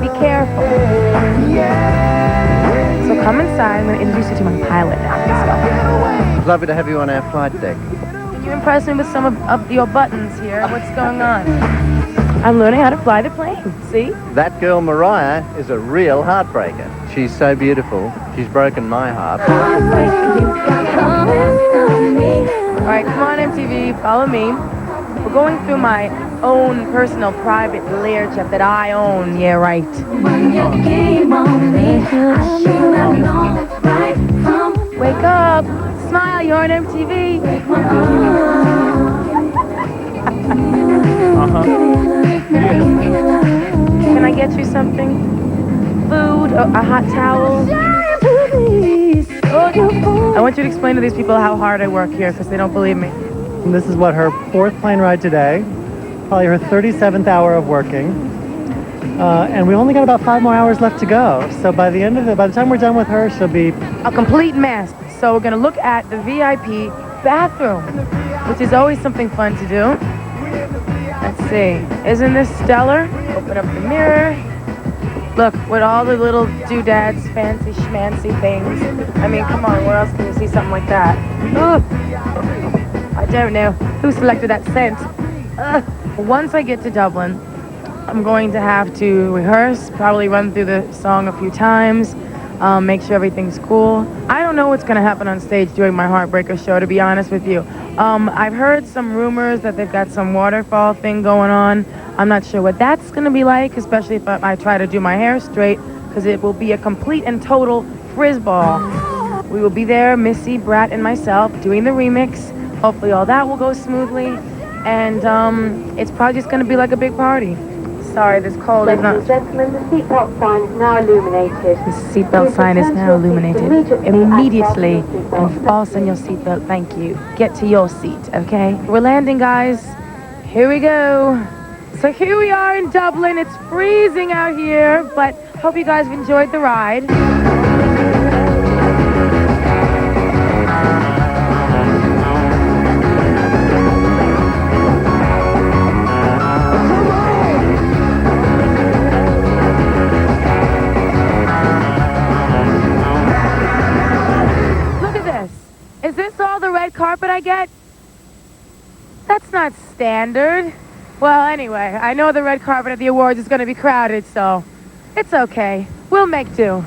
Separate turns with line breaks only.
Be careful. So come inside. I'm going to introduce you to my pilot now.
It's lovely to have you on our flight deck.
Can you impress me with some of your buttons here? What's going on? I'm learning how to fly the plane. See?
That girl Mariah is a real heartbreaker. She's so beautiful. She's broken my heart.
All right, come on, MTV. Follow me. We're going through my own personal private Learjet that I own. Yeah, right. Wake up. Smile. You're on MTV. Can I get you something? Food? A hot towel? I want you to explain to these people how hard I work here because they don't believe me.
And this is what, her 4th plane ride today, probably her 37th hour of working, and we only got about 5 more hours left to go. So by the time we're done with her, she'll be
a complete mess. So we're gonna look at the VIP bathroom, which is always something fun to do. Let's see, isn't this stellar? Open up the mirror. Look, with all the little doodads, fancy schmancy things. I mean, come on, where else can you see something like that? Ugh. I don't know. Who selected that scent? Ugh. Once I get to Dublin, I'm going to have to rehearse, probably run through the song a few times, make sure everything's cool. I don't know what's going to happen on stage during my Heartbreaker show, to be honest with you. I've heard some rumors that they've got some waterfall thing going on. I'm not sure what that's going to be like, especially if I try to do my hair straight, because it will be a complete and total frizz-ball. We will be there, Missy, Brat, and myself, doing the remix. Hopefully all that will go smoothly, and it's probably just going to be like a big party. Sorry, this cold is not...
Ladies and gentlemen, the seatbelt sign is now illuminated.
The seatbelt sign is now illuminated. Immediately, and fasten your seatbelt, thank you. Get to your seat, okay? We're landing, guys. Here we go. So here we are in Dublin. It's freezing out here, but hope you guys have enjoyed the ride. Is this all the red carpet I get? That's not standard. Well, anyway, I know the red carpet at the awards is going to be crowded, so it's okay. We'll make do.